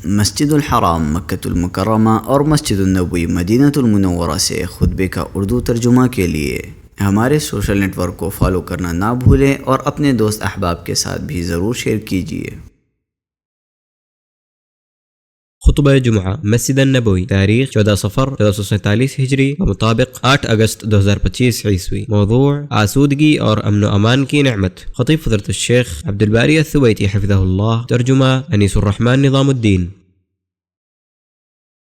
مسجد الحرام مکۃ المکرمہ اور مسجد النبوی مدینہ المنورہ سے خطبے کا اردو ترجمہ کے لیے ہمارے سوشل نیٹ ورک کو فالو کرنا نہ بھولیں اور اپنے دوست احباب کے ساتھ بھی ضرور شیئر کیجیے۔ خطبہ جمعہ مسجد النبوی، تاریخ 14 صفر 1447 ہجری مطابق 8 اگست 2025 عیسوی۔ موضوع آسودگی اور امن و امان کی نعمت۔ خطیب حضرت الشیخ عبدالباری الثویتی حفظہ اللہ، ترجمہ انیس الرحمن نظام الدین۔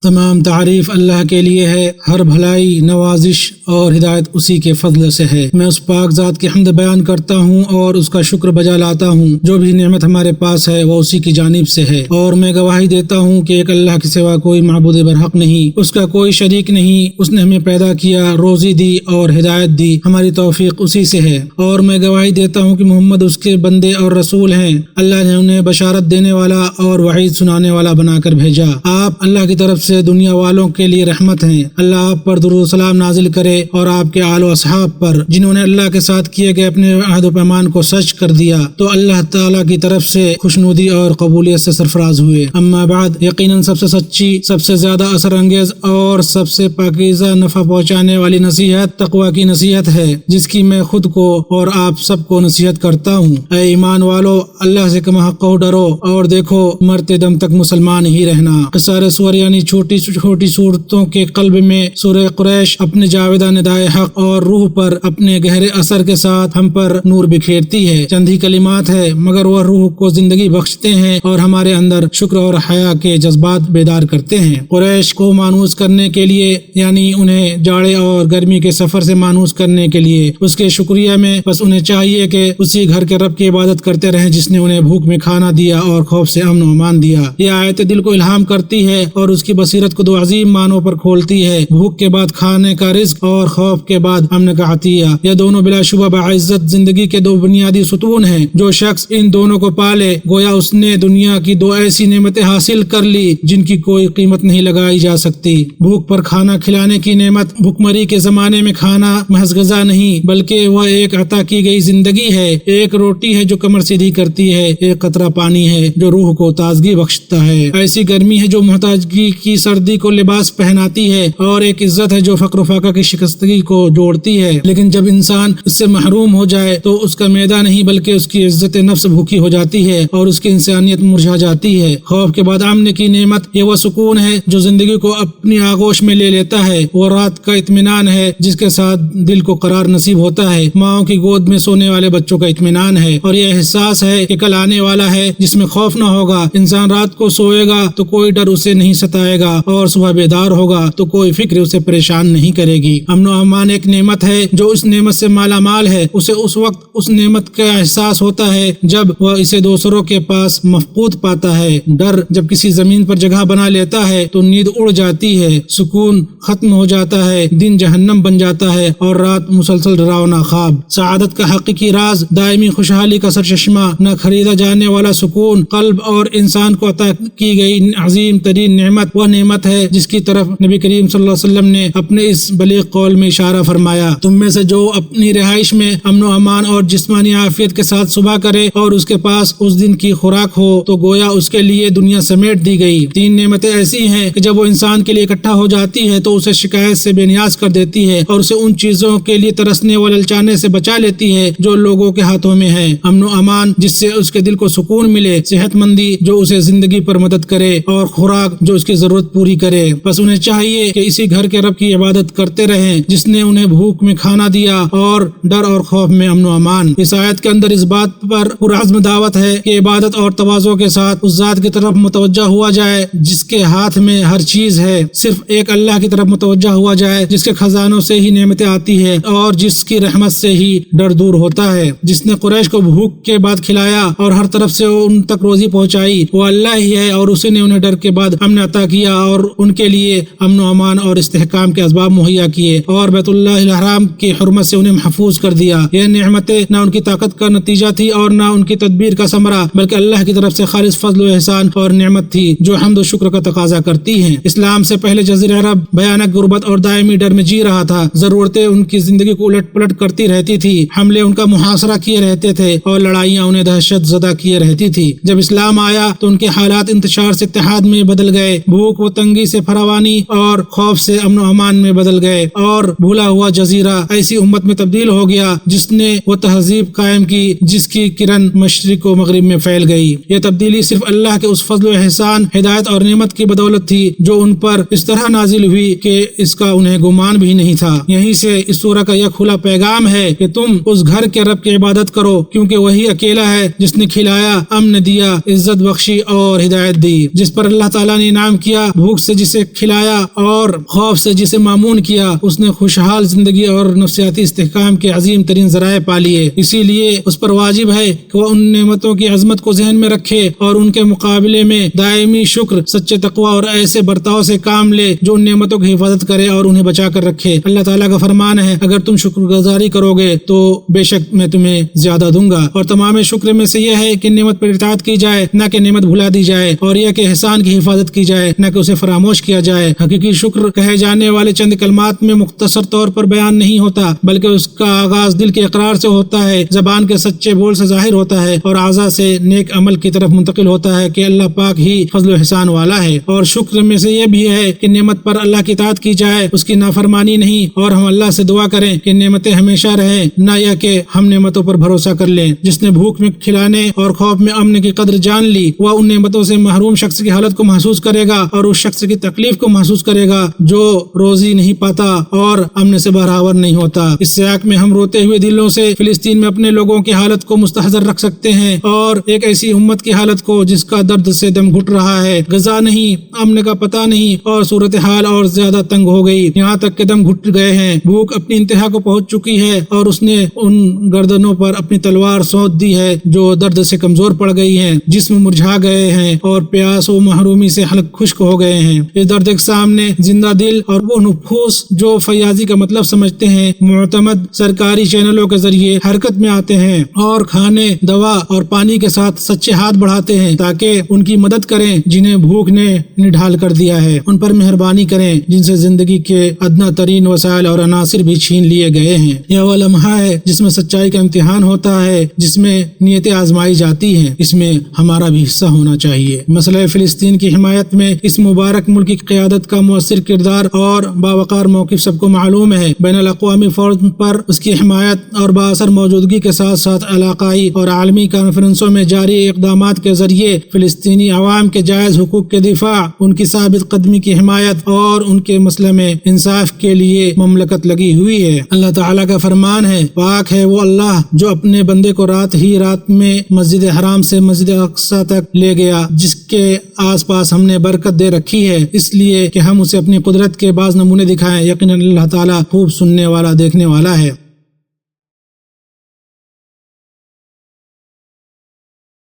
تمام تعریف اللہ کے لیے ہے، ہر بھلائی، نوازش اور ہدایت اسی کے فضل سے ہے۔ میں اس پاک ذات کی حمد بیان کرتا ہوں اور اس کا شکر بجا لاتا ہوں۔ جو بھی نعمت ہمارے پاس ہے وہ اسی کی جانب سے ہے، اور میں گواہی دیتا ہوں کہ ایک اللہ کے سوا کوئی معبود برحق نہیں، اس کا کوئی شریک نہیں۔ اس نے ہمیں پیدا کیا، روزی دی اور ہدایت دی، ہماری توفیق اسی سے ہے۔ اور میں گواہی دیتا ہوں کہ محمد اس کے بندے اور رسول ہیں۔ اللہ نے انہیں بشارت دینے والا اور وعید سنانے والا بنا کر بھیجا۔ آپ اللہ کی طرف سے دنیا والوں کے لیے رحمت ہیں۔ اللہ آپ پر درود و سلام نازل کرے اور آپ کے آل و اصحاب پر، جنہوں نے اللہ کے ساتھ کیے گئے اپنے عہد و پیمان کو سچ کر دیا تو اللہ تعالیٰ کی طرف سے خوشنودی اور قبولیت سے سرفراز ہوئے۔ اما بعد، یقیناً سب سے سچی، سب سے زیادہ اثر انگیز اور سب سے پاکیزہ نفع پہنچانے والی نصیحت تقویٰ کی نصیحت ہے، جس کی میں خود کو اور آپ سب کو نصیحت کرتا ہوں۔ اے ایمان والو، اللہ سے کم حق ڈرو اور دیکھو مرتے دم تک مسلمان ہی رہنا۔ قصار سور یعنی چھوٹی صورتوں کے قلب میں سورہ قریش اپنے جاویدہ ندائے حق اور روح پر اپنے گہرے اثر کے ساتھ ہم پر نور بکھیرتی ہے۔ چند ہی کلمات ہے، مگر وہ روح کو زندگی بخشتے ہیں اور ہمارے اندر شکر اور حیا کے جذبات بیدار کرتے ہیں۔ قریش کو مانوس کرنے کے لیے، یعنی انہیں جاڑے اور گرمی کے سفر سے مانوس کرنے کے لیے، اس کے شکریہ میں بس انہیں چاہیے کہ اسی گھر کے رب کی عبادت کرتے رہیں جس نے انہیں بھوک میں کھانا دیا اور خوف سے امن و امان دیا۔ یہ آیت دل کو الہام کرتی ہے اور اس کی بصیرت کو دو عظیم معنوں پر کھولتی ہے: بھوک کے بعد کھانے کا رزق اور خوف کے بعد امن کا عطیہ۔ یہ دونوں بلا شبہ باعزت زندگی کے دو بنیادی ستون ہیں۔ جو شخص ان دونوں کو پالے، گویا اس نے دنیا کی دو ایسی نعمتیں حاصل کر لی جن کی کوئی قیمت نہیں لگائی جا سکتی۔ بھوک پر کھانا کھلانے کی نعمت بھوکمری کے زمانے میں کھانا محض غذا نہیں، بلکہ وہ ایک عطا کی گئی زندگی ہے۔ ایک روٹی ہے جو کمر سیدھی کرتی ہے، ایک قطرہ پانی ہے جو روح کو تازگی بخشتا ہے، ایسی گرمی ہے جو محتاجگی کی سردی کو لباس پہناتی ہے، اور ایک عزت ہے جو فقر و فاقہ کی شکستگی کو جوڑتی ہے۔ لیکن جب انسان اس سے محروم ہو جائے تو اس کا معدہ نہیں بلکہ اس کی عزت نفس بھوکی ہو جاتی ہے اور اس کی انسانیت مرجھا جاتی ہے۔ خوف کے بعد امن کی نعمت یہ وہ سکون ہے جو زندگی کو اپنی آغوش میں لے لیتا ہے۔ وہ رات کا اطمینان ہے جس کے ساتھ دل کو قرار نصیب ہوتا ہے۔ ماؤں کی گود میں سونے والے بچوں کا اطمینان ہے، اور یہ احساس ہے کہ کل آنے والا ہے جس میں خوف نہ ہوگا۔ انسان رات کو سوئے گا تو کوئی ڈر اسے نہیں ستائے گا، اور صبح بیدار ہوگا تو کوئی فکر اسے پریشان نہیں کرے گی۔ امن و امان ایک نعمت ہے، جو اس نعمت سے مالا مال ہے اسے اس وقت اس نعمت کا احساس ہوتا ہے جب وہ اسے دوسروں کے پاس مفقود پاتا ہے۔ ڈر جب کسی زمین پر جگہ بنا لیتا ہے تو نیند اڑ جاتی ہے، سکون ختم ہو جاتا ہے، دن جہنم بن جاتا ہے اور رات مسلسل ڈراونا خواب۔ سعادت کا حقیقی راز دائمی خوشحالی کا سرچشمہ، نہ خریدا جانے والا سکون، قلب اور انسان کو عطا کی گئی عظیم ترین نعمت وہ نعمت ہے جس کی طرف نبی کریم صلی اللہ علیہ وسلم نے اپنے اس بلیغ قول میں اشارہ فرمایا: تم میں سے جو اپنی رہائش میں امن و امان اور جسمانی عافیت کے ساتھ صبح کرے اور اس کے پاس اس دن کی خوراک ہو تو گویا اس کے لیے دنیا سمیٹ دی گئی۔ تین نعمتیں ایسی ہیں کہ جب وہ انسان کے لیے اکٹھا ہو جاتی ہے تو اسے شکایت سے بے نیاز کر دیتی ہے اور اسے ان چیزوں کے لیے ترسنے و للچانے سے بچا لیتی ہے جو لوگوں کے ہاتھوں میں ہے: امن و امان جس سے اس کے دل کو سکون ملے، صحت مندی جو اسے زندگی پر مدد کرے، اور خوراک جو اس کی ضرورت پوری کرے۔ بس انہیں چاہیے کہ اسی گھر کے رب کی عبادت کرتے رہیں جس نے انہیں بھوک میں کھانا دیا اور ڈر اور خوف میں امن و امان۔ اس آیت کے اندر اس بات پر پرعزم دعوت ہے کہ عبادت اور تواضع کے ساتھ اس ذات کی طرف متوجہ ہوا جائے جس کے ہاتھ میں ہر چیز ہے، صرف ایک اللہ کی طرف متوجہ ہوا جائے جس کے خزانوں سے ہی نعمتیں آتی ہے اور جس کی رحمت سے ہی ڈر دور ہوتا ہے۔ جس نے قریش کو بھوک کے بعد کھلایا اور ہر طرف سے ان تک روزی پہنچائی وہ اللہ ہی ہے، اور اسی نے انہیں ڈر کے بعد امن عطا کیا دیا اور ان کے لیے امن و امان اور استحکام کے اسباب مہیا کیے اور بیت اللہ الحرام کی حرمت سے انہیں محفوظ کر دیا۔ یہ نعمتیں نہ ان کی طاقت کا نتیجہ تھی اور نہ ان کی تدبیر کا ثمرہ، بلکہ اللہ کی طرف سے خالص فضل و احسان اور نعمت تھی جو حمد و شکر کا تقاضا کرتی ہیں۔ اسلام سے پہلے جزیرہ عرب بھیانک غربت اور دائمی ڈر میں جی رہا تھا۔ ضرورتیں ان کی زندگی کو الٹ پلٹ کرتی رہتی تھی، حملے ان کا محاصرہ کیے رہتے تھے اور لڑائیاں انہیں دہشت زدہ کیے رہتی تھی۔ جب اسلام آیا تو ان کے حالات انتشار سے اتحاد میں بدل گئے، بھوک و تنگی سے فراوانی اور خوف سے امن و امان میں بدل گئے، اور بھولا ہوا جزیرہ ایسی امت میں تبدیل ہو گیا جس نے وہ تہذیب قائم کی جس کی کرن مشرق و مغرب میں پھیل گئی۔ یہ تبدیلی صرف اللہ کے اس فضل و احسان، ہدایت اور نعمت کی بدولت تھی جو ان پر اس طرح نازل ہوئی کہ اس کا انہیں گمان بھی نہیں تھا۔ یہیں سے اس سورہ کا یہ کھلا پیغام ہے کہ تم اس گھر کے رب کی عبادت کرو، کیونکہ وہی اکیلا ہے جس نے کھلایا، امن دیا، عزت بخشی اور ہدایت دی، جس پر اللہ تعالیٰ نے انعام کیا، بھوک سے جسے کھلایا اور خوف سے جسے مامون کیا، اس نے خوشحال زندگی اور نفسیاتی استحکام کے عظیم ترین ذرائع پا لیے۔ اسی لیے اس پر واجب ہے کہ وہ ان نعمتوں کی عظمت کو ذہن میں رکھے اور ان کے مقابلے میں دائمی شکر، سچے تقوی اور ایسے برتاؤ سے کام لے جو ان نعمتوں کی حفاظت کرے اور انہیں بچا کر رکھے۔ اللہ تعالیٰ کا فرمان ہے، اگر تم شکر گزاری کرو گے تو بے شک میں تمہیں زیادہ دوں گا۔ اور تمام شکر میں سے یہ ہے کہ نعمت پر اطاعت کی جائے، نہ کہ نعمت بھلا دی جائے، اور یہ کہ احسان کی حفاظت کی جائے، نہ کہ اسے فراموش کیا جائے۔ حقیقی شکر کہے جانے والے چند کلمات میں مختصر طور پر بیان نہیں ہوتا، بلکہ اس کا آغاز دل کے اقرار سے ہوتا ہے، زبان کے سچے بول سے ظاہر ہوتا ہے اور اعضاء سے نیک عمل کی طرف منتقل ہوتا ہے کہ اللہ پاک ہی فضل و احسان والا ہے۔ اور شکر میں سے یہ بھی ہے کہ نعمت پر اللہ کی اطاعت کی جائے، اس کی نافرمانی نہیں، اور ہم اللہ سے دعا کریں کہ نعمتیں ہمیشہ رہیں، نہ یہ کہ ہم نعمتوں پر بھروسہ کر لیں۔ جس نے بھوک میں کھلانے اور خوف میں امن کی قدر جان لی، وہ ان نعمتوں سے محروم شخص کی حالت کو محسوس کرے گا اور اس شخص کی تکلیف کو محسوس کرے گا جو روزی نہیں پاتا اور امن سے برابر نہیں ہوتا۔ اس سیاق میں ہم روتے ہوئے دلوں سے فلسطین میں اپنے لوگوں کی حالت کو مستحضر رکھ سکتے ہیں اور ایک ایسی امت کی حالت کو جس کا درد سے دم گھٹ رہا ہے، غذا نہیں، امن کا پتہ نہیں، اور صورتحال اور زیادہ تنگ ہو گئی، یہاں تک کہ دم گھٹ گئے ہیں۔ بھوک اپنی انتہا کو پہنچ چکی ہے اور اس نے ان گردنوں پر اپنی تلوار سونت دی ہے جو درد سے کمزور پڑ گئی ہیں، جسم مرجھا گئے ہیں اور پیاس و محرومی سے حلق خشک ہو گئے ہیں۔ یہ درد کے سامنے زندہ دل اور وہ نفوس جو فیاضی کا مطلب سمجھتے ہیں معتمد سرکاری چینلوں کے ذریعے حرکت میں آتے ہیں اور کھانے، دوا اور پانی کے ساتھ سچے ہاتھ بڑھاتے ہیں تاکہ ان کی مدد کریں جنہیں بھوک نے نڈھال کر دیا ہے، ان پر مہربانی کریں جن سے زندگی کے ادنا ترین وسائل اور عناصر بھی چھین لیے گئے ہیں۔ یہ وہ لمحہ ہے جس میں سچائی کا امتحان ہوتا ہے، جس میں نیتیں آزمائی جاتی ہیں، اس میں ہمارا بھی حصہ ہونا چاہیے۔ مسئلہ فلسطین کی حمایت میں اس مبارک ملک کی قیادت کا مؤثر کردار اور باوقار موقف سب کو معلوم ہے۔ بین الاقوامی فورم پر اس کی حمایت اور بااثر موجودگی کے ساتھ ساتھ علاقائی اور عالمی کانفرنسوں میں جاری اقدامات کے ذریعے فلسطینی عوام کے جائز حقوق کے دفاع، ان کی ثابت قدمی کی حمایت اور ان کے مسئلے میں انصاف کے لیے مملکت لگی ہوئی ہے۔ اللہ تعالیٰ کا فرمان ہے، پاک ہے وہ اللہ جو اپنے بندے کو رات ہی رات میں مسجد حرام سے مسجد اقصی تک لے گیا، جس کے آس پاس ہم نے برکت دے رکھی ہے اس لیے کہ ہم اسے اپنی قدرت کے بعض نمونے دکھائیں۔ یقیناً اللہ تعالیٰ خوب سننے والا، دیکھنے والا ہے۔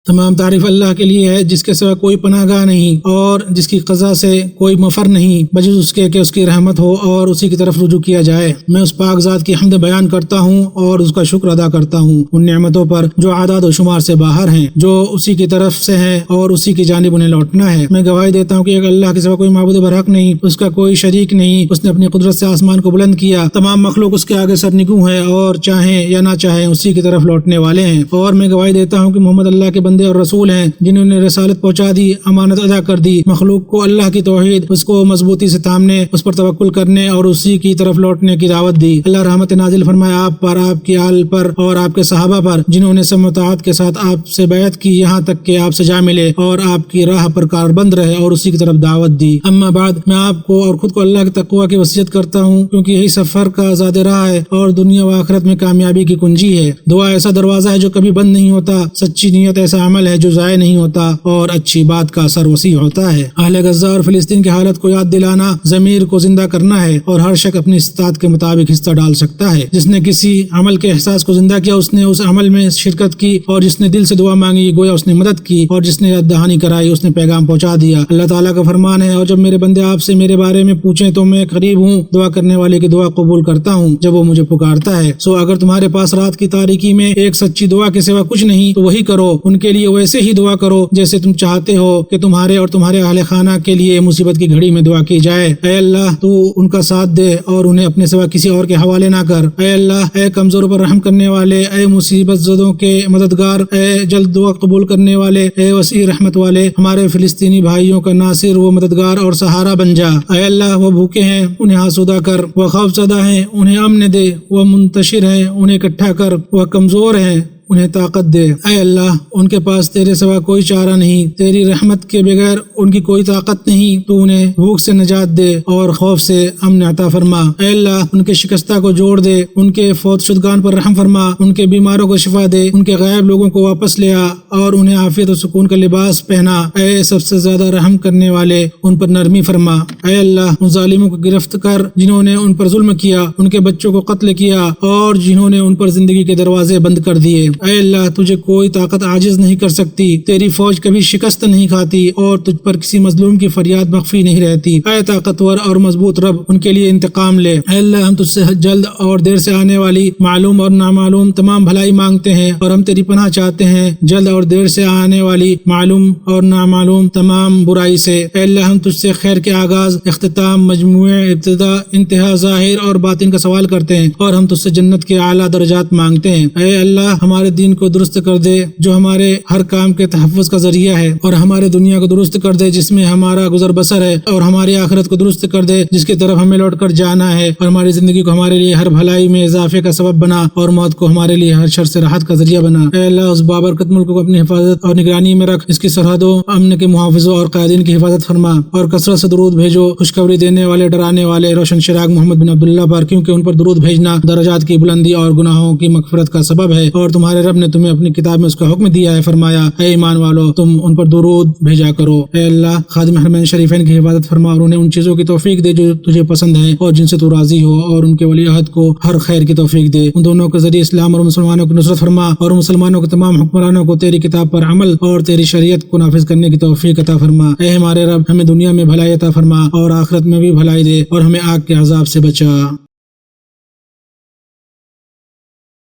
تمام تعریف اللہ کے لیے ہے جس کے سوا کوئی پناہ گاہ نہیں اور جس کی قضا سے کوئی مفر نہیں بجز اس کے کہ اس کی رحمت ہو اور اسی کی طرف رجوع کیا جائے۔ میں اس پاک ذات کی حمد بیان کرتا ہوں اور اس کا شکر ادا کرتا ہوں ان نعمتوں پر جو اعداد و شمار سے باہر ہیں، جو اسی کی طرف سے ہیں اور اسی کی جانب انہیں لوٹنا ہے۔ میں گواہی دیتا ہوں کہ اللہ کے سوا کوئی معبود برحق نہیں، اس کا کوئی شریک نہیں۔ اس نے اپنی قدرت سے آسمان کو بلند کیا، تمام مخلوق اس کے آگے سرنگوں ہے اور چاہیں یا نہ چاہیں اسی کی طرف لوٹنے والے ہیں۔ اور میں گواہی دیتا ہوں کہ محمد اللہ کے بندے اور رسول ہیں جنہوں نے رسالت پہنچا دی، امانت ادا کر دی، مخلوق کو اللہ کی توحید، اس کو مضبوطی سے تھامنے، اس پر توکل کرنے اور اسی کی طرف لوٹنے کی دعوت دی۔ اللہ رحمت نازل فرمائے آپ پر، آپ کی آل پر اور آپ کے صحابہ پر جنہوں نے سماعت کے ساتھ آپ سے بیعت کی یہاں تک کہ آپ سے جا ملے اور آپ کی راہ پر کاربند رہے اور اسی کی طرف دعوت دی۔ اما بعد، میں آپ کو اور خود کو اللہ کے تقوی کی وصیت کرتا ہوں کیونکہ یہی سفر کا آزاد راہ ہے اور دنیا و آخرت میں کامیابی کی کنجی ہے۔ دعا ایسا دروازہ ہے جو کبھی بند نہیں ہوتا، سچی نیت ایسا عمل ہے جو ضائع نہیں ہوتا اور اچھی بات کا اثر وسیع ہوتا ہے۔ اہل غزہ اور فلسطین کی حالت کو یاد دلانا ضمیر کو زندہ کرنا ہے، اور ہر شخص اپنی استطاعت کے مطابق حصہ ڈال سکتا ہے۔ جس نے کسی عمل کے احساس کو زندہ کیا اس نے اس عمل میں شرکت کی، اور جس نے دل سے دعا مانگی گویا اس نے مدد کی، اور جس نے یاد دہانی کرائی اس نے پیغام پہنچا دیا۔ اللہ تعالیٰ کا فرمان ہے، اور جب میرے بندے آپ سے میرے بارے میں پوچھیں تو میں قریب ہوں، دعا کرنے والے کی دعا قبول کرتا ہوں جب وہ مجھے پکارتا ہے۔ سو اگر تمہارے پاس رات کی تاریکی میں ایک سچی دعا کے سوا کچھ نہیں تو وہی کرو، ان کے لیے ویسے ہی دعا کرو جیسے تم چاہتے ہو کہ تمہارے اور تمہارے اہل خانہ کے لیے مصیبت کی گھڑی میں دعا کی جائے۔ اے اللہ تو ان کا ساتھ دے اور انہیں اپنے سوا کسی اور کے حوالے نہ کر۔ اے اللہ، اے کمزوروں پر رحم کرنے والے، اے مصیبت زدوں کے مددگار، اے جلد دعا قبول کرنے والے، اے وسیع رحمت والے، ہمارے فلسطینی بھائیوں کا ناصر و مددگار اور سہارا بن جا۔ اے اللہ، وہ بھوکے ہیں انہیں آسودہ کر، وہ خوف زدہ ہیں انہیں امن دے، وہ منتشر ہیں انہیں اکٹھا کر، وہ کمزور ہیں انہیں طاقت دے۔ اے اللہ، ان کے پاس تیرے سوا کوئی چارہ نہیں، تیری رحمت کے بغیر ان کی کوئی طاقت نہیں، تو انہیں بھوک سے نجات دے اور خوف سے امن عطا فرما۔ اے اللہ، ان کے شکستہ کو جوڑ دے، ان کے فوت شدگان پر رحم فرما، ان کے بیماروں کو شفا دے، ان کے غائب لوگوں کو واپس لے آ اور انہیں عافیت و سکون کا لباس پہنا۔ اے سب سے زیادہ رحم کرنے والے، ان پر نرمی فرما۔ اے اللہ، ان ظالموں کو گرفت کر جنہوں نے ان پر ظلم کیا، ان کے بچوں کو قتل کیا اور جنہوں نے ان پر زندگی کے دروازے بند کر دیے۔ اے اللہ، تجھے کوئی طاقت عاجز نہیں کر سکتی، تیری فوج کبھی شکست نہیں کھاتی اور تجھ پر کسی مظلوم کی فریاد مخفی نہیں رہتی۔ اے طاقتور اور مضبوط رب، ان کے لیے انتقام لے۔ اے اللہ، ہم تجھ سے جلد اور دیر سے آنے والی معلوم اور نامعلوم تمام بھلائی مانگتے ہیں، اور ہم تیری پناہ چاہتے ہیں جلد اور دیر سے آنے والی معلوم اور نامعلوم تمام برائی سے۔ اے اللہ، ہم تجھ سے خیر کے آغاز، اختتام، مجموعے، ابتدا، انتہا، ظاہر اور باطن کا سوال کرتے ہیں، اور ہم تجھ سے جنت کے اعلیٰ درجات مانگتے ہیں۔ اے اللہ، ہمارے دین کو درست کر دے جو ہمارے ہر کام کے تحفظ کا ذریعہ ہے، اور ہمارے دنیا کو درست کر دے جس میں ہمارا گزر بسر ہے، اور ہماری آخرت کو درست کر دے جس کی طرف ہمیں لوٹ کر جانا ہے، اور ہماری زندگی کو ہمارے لیے ہر بھلائی میں اضافے کا سبب بنا، اور موت کو ہمارے لیے ہر شر سے راحت کا ذریعہ بنا۔ اے اللہ، اس بابرکت ملک کو اپنی حفاظت اور نگرانی میں رکھ، اس کی سرحدوں، امن کے محافظوں اور قائدین کی حفاظت فرما، اور کثرت سے درود بھیجو خوشخبری دینے والے، ڈرانے والے روشن چراغ محمد بن عبداللہ پر، کیونکہ ان پر درود بھیجنا درجات کی بلندی اور گناہوں کی مغفرت کا سبب ہے، اور تمہارے رب نے تمہیں اپنی کتاب میں اس کا حکم دیا ہے، فرمایا اے ایمان والو تم ان پر درود بھیجا کرو۔ اے اللہ، خادم حرمین شریفین کی حفاظت فرما اور انہیں ان چیزوں کی توفیق دے جو تجھے پسند ہیں اور جن سے تو راضی ہو، اور ان کے ولی عہد کو ہر خیر کی توفیق دے۔ ان دونوں کے ذریعے اسلام اور مسلمانوں کی نصرت فرما، اور مسلمانوں کے تمام حکمرانوں کو تیری کتاب پر عمل اور تیری شریعت کو نافذ کرنے کی توفیق عطا فرما۔ اے ہمارے رب، ہمیں دنیا میں بھلائی عطا فرما اور آخرت میں بھی بھلائی دے، اور ہمیں آگ کے عذاب سے بچا۔